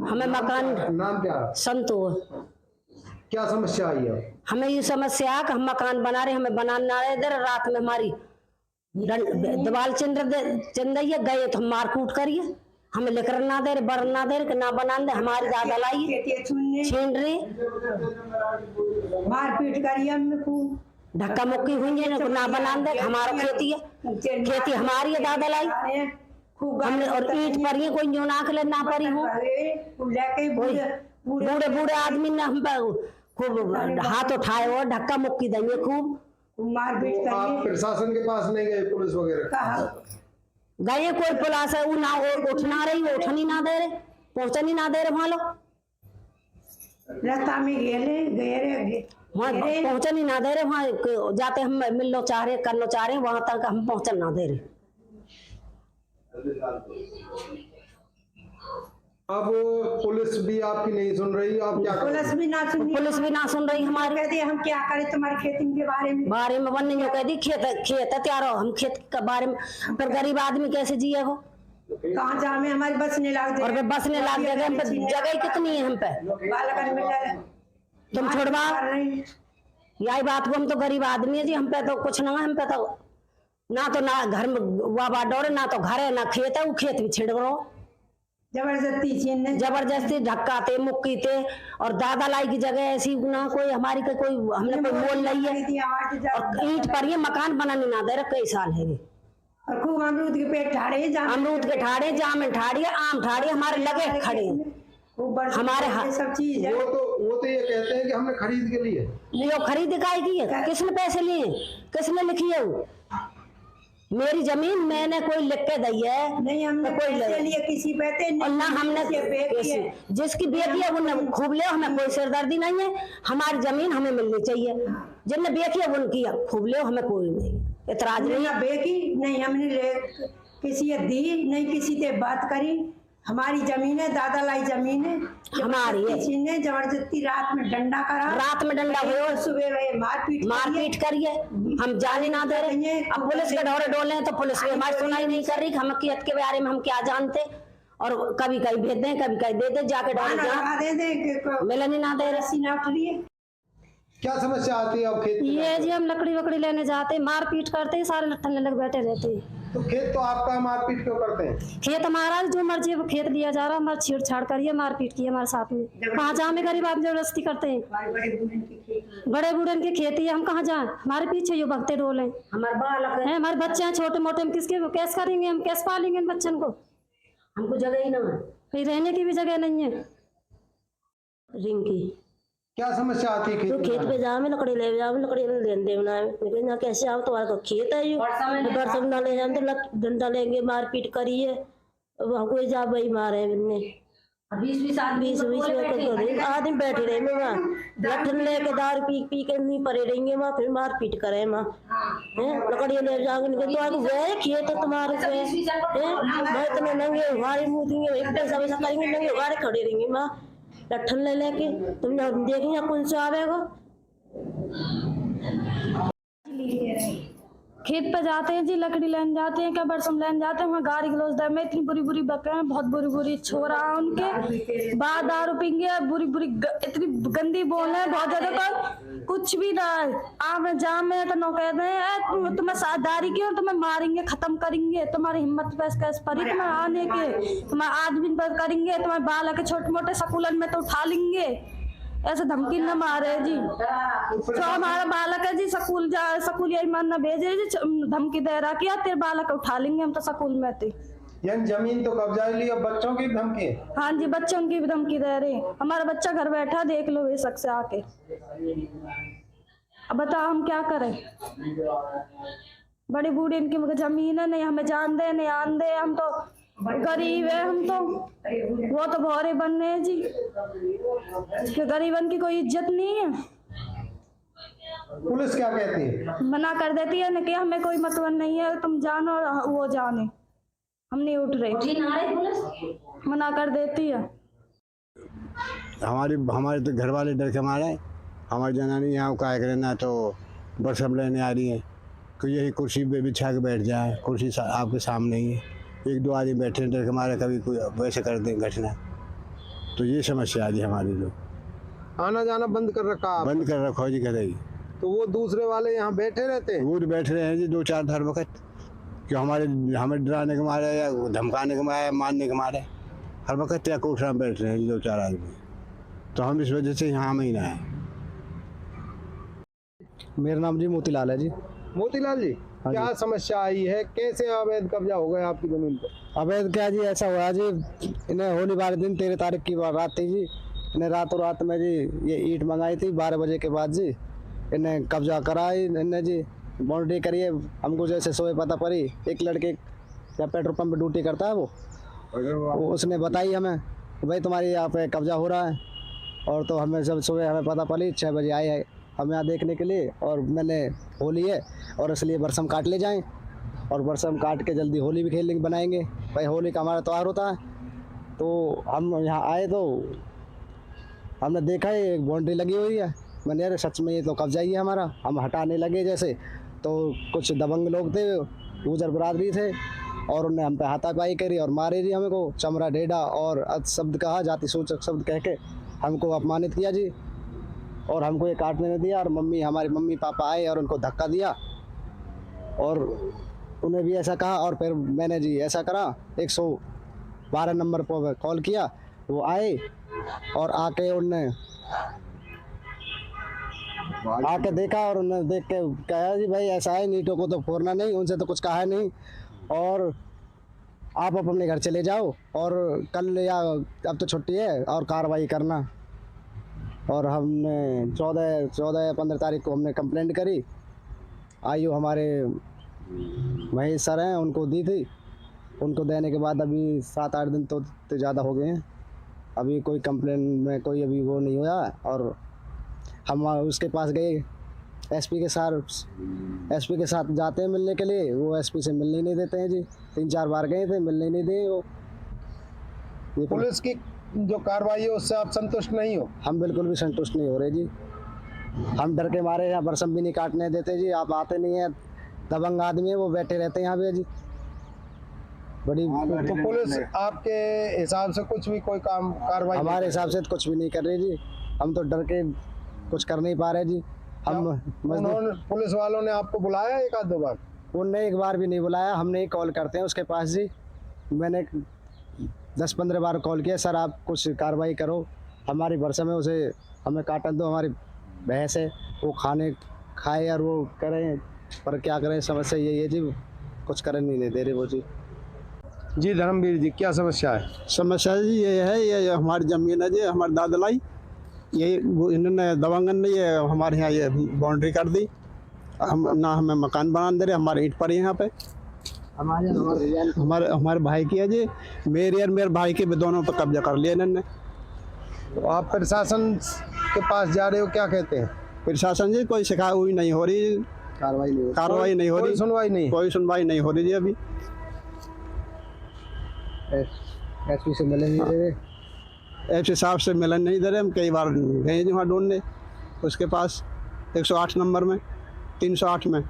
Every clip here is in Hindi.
हमें मकान नाम क्या? संतो। क्या समस्या आई है? हमें ये समस्या है कि हम मकान बना रहे, हमें बनाना रहे इधर, रात में हमारी दीवाल चंदैया गए तो हम मारकूट करिए, हमें लिख ना दे रहे, बढ़ ना दे रहे, ना बना दे, हमारी दादा लाई छीन रही, मारपीट करिए, हमें खूब धक्का मुक्की हुई है, ना बना दे, हमारा खेती है, खेती हमारी है, दादा लाई हमने, और ईंट पर ही कोई जो नाक ले ना परी हो, बूढ़े बूढ़े आदमी ने हम पर खूब हाथ उठाए और धक्का मुक्की देंगे, खूब मारपीट करिए। आप प्रशासन के पास नहीं गए, पुलिस वगैरह? गए कोई पुलिस है, वो ना उठ ना रही, वो उठनी ना दे रहे, पहुंचनी ना दे रहे वहां लोग, रास्ता में गए वहाँ पहुंचनी ना दे रहे, वहाँ जाते हम मिलना चाह रहे, करना चाह रहे, वहां तक हम पहुंचन ना दे रहे। अब पुलिस भी आपकी नहीं सुन रही, आप क्या करें? पुलिस भी ना सुन रही हमारी, कहती हम क्या करें तुम्हारे खेती के बारे में बनने जो कह दी, खेत है तैयार हो, हम खेत के बारे में, पर गरीब आदमी कैसे जिए हो, कहाँ जा में हमारी बस नहीं लाग दे, और बस ने लाग देगा, हम पे जगह कितनी है हम पे, तुम छोड़वा यही बात को, हम तो गरीब आदमी है जी, हम पे तो कुछ ना, हम पे तो ना घर में वाबा डोरे, ना तो घर है ना खेत है, वो खेत भी छिड़ गो, जबरदस्ती धक्काते मुक्कीते, और दादा लाई की जगह ऐसी ना कोई हमारी का कोई हमने कोई मोल नहीं है, और ईंट पर ये मकान बनाने ना दे रहे, कई साल है, और खूब अमरूद के पेड़ ठाड़े, अमरूद के ठाड़े, जामुन ठाड़े, आम ठाड़े हमारे लगे खड़े, हमारे सब चीज है। वो तो ये कहते हैं कि हमने खरीद के लिए, ये खरीद काहे की है, किसने पैसे लिए, किसने लिखी है, वो मेरी जमीन मैंने कोई लिख के दी है, नहीं हमने कोई पैसे लिए किसी पे नहीं, और ना हमने जिसकी बेटी है वो खूब ले, हमें कोई सिरदर्दी नहीं है, हमारी जमीन हमें मिलनी चाहिए, जिनने बेटी है उनकी खूब ले, हमें कोई नहीं इतराज नहीं है, बेटी नहीं हमने किसी दी नहीं, किसी से बात करी, हमारी जमीन है, दादा लाई जमीन है हमारी है, किसी ने जबरदस्ती रात में डंडा करा, हुए सुबह मारपीट करिए, हम जाने ना दे रहे, अब पुलिस के डोरे डोले तो पुलिस भी हमारी सुनाई नहीं कर रही, हम खेत के बारे में हम क्या जानते, और कभी कहीं भेज दें, कभी कहीं दे दे, जाके डोरे मिलने ना दे रही, ना उठ रही है। क्या समस्या आती है अब खेत? ये जी हम लकड़ी वकड़ी लेने जाते, मारपीट करते, सारे लट्ठन लग बैठे रहते। तो खेत तो आपका, मारपीट क्यों करते हैं? खेत हमारा जो मर्जी वो खेत लिया जा रहा, हमारा छेड़छाड़ करिए, मारपीट की हमारे साथ में, कहाँ जाए में गरीब आदमी जबरदस्ती करते हैं, बड़े बूढ़े की खेती है, हम कहाँ जाए, हमारे पीछे यो भगते डोले, हमारे बालक है, हमारे बच्चे हैं छोटे मोटे, हम किसके कैसे करेंगे, हम कैसे पालेंगे इन बच्चन को, हमको जगह ही ना है, कहीं रहने की भी जगह नहीं है। रिंकी क्या समस्या आती है? तो खेत पे जाओ, मैं लकड़ी ले जाओ, लकड़ी लेन देना है, लेकिन ना कैसे आओ, तुम्हारा खेत है, बरसम ना ले जाए तो डंडा लेंगे, मारपीट करिए, हमको जा भाई मारे बिन्ने 20 आदमी बैठे रहे वहाँ, लठन लेके दारू पी के नहीं पड़े रहेंगे वहाँ, फिर मारपीट करे वहाँ, लकड़ी ले जाओगे तो गए खेत तुम्हारे मैं तुम्हें नंगे उघाड़े मुँह देंगे, एक पैसा वैसा करेंगे, नंगे उघाड़े खड़े रहेंगे वहाँ, लठन ले लेके, तुम देखेंगे कौन से आवेगा। खेत पे जाते हैं जी, लकड़ी लेने जाते हैं, क्या बरसम लेने जाते हैं, वहाँ गाड़ी गलौज दर में इतनी बुरी बुरी बकरे हैं, बहुत बुरी बुरी छोरा उनके, बाहर दारू पीएंगे, बुरी बुरी इतनी गंदी बोल है, बहुत ज्यादा कर कुछ भी ना आम जाम में तो नो कहते हैं तुम्हें साझेदारी की, तुम्हें मारेंगे, खत्म करेंगे, तुम्हारी हिम्मत कैसे पड़ी तुम्हें आने के, तुम्हारे आदमी पर करेंगे, तुम्हारे बाल के छोटे मोटे स्कूलन में तो उठा लेंगे, ऐसे धमकी न मारे जी, तो हमारा बालक है जी, स्कूल यही मन न भेजे जी, धमकी दे रहा कि तेरे बालक उठा लेंगे हम तो स्कूल में थे। यानी जमीन तो कब्जा ली, अब बच्चों की धमकी? हाँ जी, बच्चों की भी धमकी दे रहे, हमारा बच्चा घर बैठा देख लो ये शख्स आके, अब बताओ हम क्या करें, बड़ी बूढ़ी इनकी जमीन है, नहीं हमें जान दे नहीं आन दे, हम तो गरीब है, हम तो वो तो भौरे बन रहे हैं जी, गरीबन की कोई इज्जत नहीं है। पुलिस क्या कहती है? मना कर देती है ना कि हमें कोई मतलब नहीं है, तुम जानो और वो जाने, हम नहीं उठ रहे, मना कर देती है। हमारे तो घर वाले डर के मारे, हमारी जनानी यहाँ का रहना तो बरसम लेने आ रही है, तो यही कुर्सी पे बिछा के बैठ जाए, कुर्सी आपके सामने ही है, एक दो आदमी बैठे डर के मारे, कभी कोई वैसे कर दें घटना, तो ये समस्या आ जी हमारी जो आना जाना बंद कर रखा आप? बंद कर रखो जी करेगी। तो वो दूसरे वाले यहाँ बैठे रहते हैं? वो तो बैठ रहे हैं जी 2-4 हर वक्त, कि हमें डराने के मारे या धमकाने के मारे, मारने के मारे हर वक्त या कोठरा में बैठ रहे हैं 2-4 आदमी। तो हम इस वजह से यहाँ में ही ना है। मेरा नाम जी मोतीलाल है जी। मोतीलाल जी, हाँ क्या जी। समस्या आई है? कैसे अवैध कब्जा हो गया आपकी जमीन पर? अवैध क्या जी, ऐसा हुआ जी, इन्हें होली वाले दिन 13 तारीख की रात थी जी, इन्हें रातों रात में जी ये ईंट मंगाई थी 12 बजे के बाद जी, इन्हें कब्जा कराई इन्हें जी, बाउंड्री करिए। हमको जैसे सोए पता पड़ी, एक लड़के या पेट्रोल पंप पे ड्यूटी करता है वो उसने बताई हमें कि भाई तुम्हारी यहाँ पे कब्जा हो रहा है। और तो हमें जब सुबह हमें पता पड़ी 6 बजे आए हैं हम यहाँ देखने के लिए, और मैंने होली है और इसलिए बरसम काट ले जाएं, और बरसम काट के जल्दी होली भी खेलेंगे बनाएंगे। भाई होली का हमारा त्यौहार होता है। तो हम यहाँ आए तो हमने देखा है एक बाउंड्री लगी हुई है। मैंने अरे सच में ये तो कब्जा ही है हमारा। हम हटाने लगे जैसे, तो कुछ दबंग लोग थे, गुजर बरादरी थे, और उन्हें हम पे हाथापाई करी और मारे जी हमें को, चमड़ा ढेड़ा और अध शब्द कहा, जाति सूचक शब्द कह के हमको अपमानित किया जी, और हमको ये काटने नहीं दिया। और हमारी मम्मी पापा आए और उनको धक्का दिया और उन्हें भी ऐसा कहा। और फिर मैंने जी ऐसा करा, 112 नंबर पर कॉल किया, वो आए और आके उनने आके देखा और उन्होंने देख के कहा जी भाई ऐसा है, नीटों को तो फोड़ना नहीं, उनसे तो कुछ कहा नहीं, और आप अपने घर चले जाओ और कल या अब तो छुट्टी है और कार्रवाई करना। और हमने 14-15 तारीख को हमने कंप्लेंट करी। आईओ हमारे महेश सर हैं, उनको दी थी। उनको देने के बाद अभी 7-8 दिन तो ज़्यादा हो गए हैं, अभी कोई कंप्लेंट में कोई अभी वो नहीं हुआ। और हम उसके पास गए, एसपी के साथ जाते हैं मिलने के लिए, वो एसपी से मिलने ही नहीं देते हैं जी। 3-4 बार गए थे, मिलने ही नहीं दिए वो। ये पुलिस की जो कार्रवाई है उससे आप संतुष्ट नहीं हो? हम बिल्कुल भी संतुष्ट नहीं हो रहे जी। हम डर के मारे यहाँ बरसम भी नहीं काटने देते जी। आप आते नहीं हैं, दबंग आदमी है वो बैठे रहते हैं यहाँ पे जी। बड़ी तो पुलिस आपके हिसाब से कुछ भी कोई काम कार्रवाई हमारे हिसाब से तो कुछ भी नहीं कर रही जी। हम तो डर के कुछ कर नहीं पा रहे जी। हम पुलिस वालों ने आपको बुलाया 1-2 बार? उनने एक बार भी नहीं बुलाया। हमने एक कॉल करते हैं उसके पास जी, मैंने 10-15 बार कॉल किया, सर आप कुछ कार्रवाई करो, हमारी बरसम है उसे हमें काटन दो, हमारी भैंस है वो खाए और वो करें, पर क्या करें, समस्या यही है जी, कुछ करने नहीं दे रहे वो जी। जी धर्मवीर जी, क्या समस्या है? समस्या जी ये है, ये हमारी ज़मीन है जी, हमारे दादा लाई, ये इन्होंने दबंगन ने ये हमारे यहाँ ये बाउंड्री कर दी। हम ना हमें मकान बना दे रहे, हमारे ईंट पर यहाँ पे हमारे भाई की है जी, मेरे भाई के भी दोनों पर कब्जा कर लिया इन्होंने। तो आप प्रशासन के पास जा रहे हो, क्या कहते हैं? प्रशासन जी कोई शिकायत हुई नहीं हो रही, कार्रवाई नहीं हो रही, कोई सुनवाई नहीं? कोई सुनवाई नहीं हो रही जी। अभी एसपी से मिले नहीं दे रहे, एसपी साहब से मिलन नहीं दे रहे। हम कई बार गए जी वहाँ ढूंढने, उसके पास 108 नंबर में, 308 में।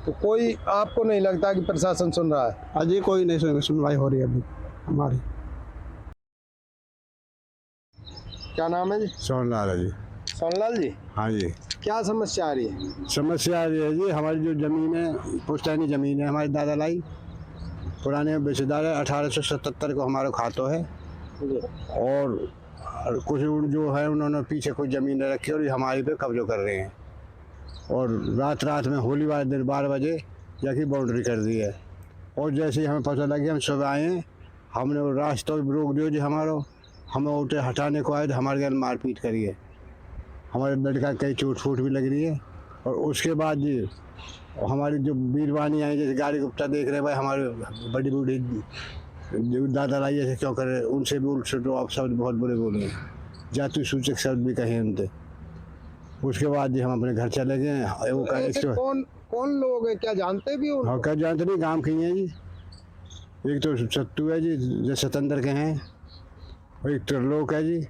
तो कोई आपको नहीं लगता कि प्रशासन सुन रहा है? अजय कोई नहीं सुनवाई हो रही है अभी हमारी। क्या नाम है जी? सोनलाल है जी। सोनलाल जी, हाँ जी। क्या समस्या आ रही है? समस्या ये है जी, हमारी जो ज़मीन है पुश्तैनी ज़मीन है, हमारे दादा लाई पुराने बेचेदार है, 1877 को हमारा खातो है। और कुछ जो है उन्होंने पीछे कुछ ज़मीन रखी और ये हमारी पे कब्जा कर रहे हैं। और रात में होली वाले दिन 12 बजे जाके बाउंड्री कर दी है। और जैसे ही हमें पता लगे हम सुबह आए हैं, हमने वो रास्ता रोक दिया जी हमारा, हमें उठे हटाने को आए तो हमारे घर मारपीट करी है, हमारे लड़का कई चोट फूट भी लग रही है। और उसके बाद जी हमारी जो बीरवानी आई, जैसे गाड़ी गुप्ता देख रहे हैं भाई, हमारे बड़ी बूढ़ी जो दादा लाई ऐसे क्यों कर रहे हैं, उनसे भी उल्टे तो आप शब्द बहुत बुरे बोले, जाति सूचक शब्द भी कहे उनसे। उसके बाद जी हम अपने घर चले गए। वो ऐसे कौन लोग हैं, क्या जानते भी हो? हाँ क्या जानते नहीं, गाँव के ही हैं जी। एक तो सत्तू है जी जो सतंदर के हैं, और एक त्रिलोक है जी,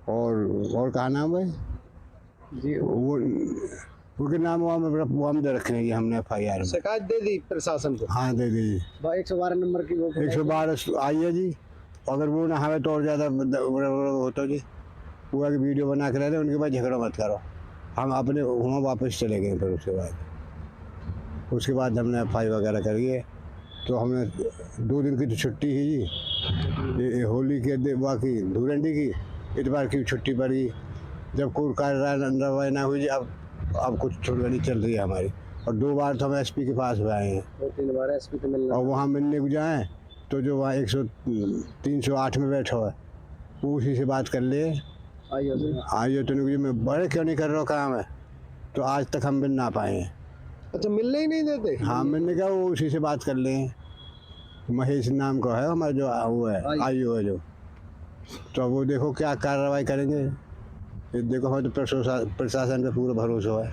और कहा नाम है जी, वो उनके नाम वो हम दे रखे हैं जी हमने FIR में। शिकायत दे दी प्रशासन को? हाँ दे दी जी। 112 नंबर की वो 112 आई है जी, अगर वो ना हमें तो और ज़्यादा होता जी। वो आगे वीडियो बना के रह रहे, उनके बाद झगड़ा मत करो। हम अपने वहाँ वापस चले गए। फिर उसके बाद हमने FI वगैरह करिए। तो हमें 2 दिन की तो छुट्टी ही जी, ये होली के बाकी धुरंडी की इतवार की छुट्टी पड़ी। जब कोई कार्रवाई ना हुई जी, अब कुछ छुड़गड़ी चल रही है हमारी। और 2 बार तो हम SP के पास भी आए हैं, 2-3 बार SP को मिलना। और वहाँ मिलने को जाएँ तो जो वहाँ 308 में बैठा हुआ है, वो उसी से बात कर ले। आइए तो नहीं, मैं बड़े क्यों नहीं कर रहा काम है, तो आज तक हम मिल ना पाए हैं। अच्छा, मिलने ही नहीं देते? हाँ, मिलने का वो उसी से बात कर लें। महेश नाम का है हमारा, जो वो है IO है जो। तो वो देखो क्या कार्रवाई करेंगे। ये देखो हमें तो प्रशासन पे पूरा भरोसा है।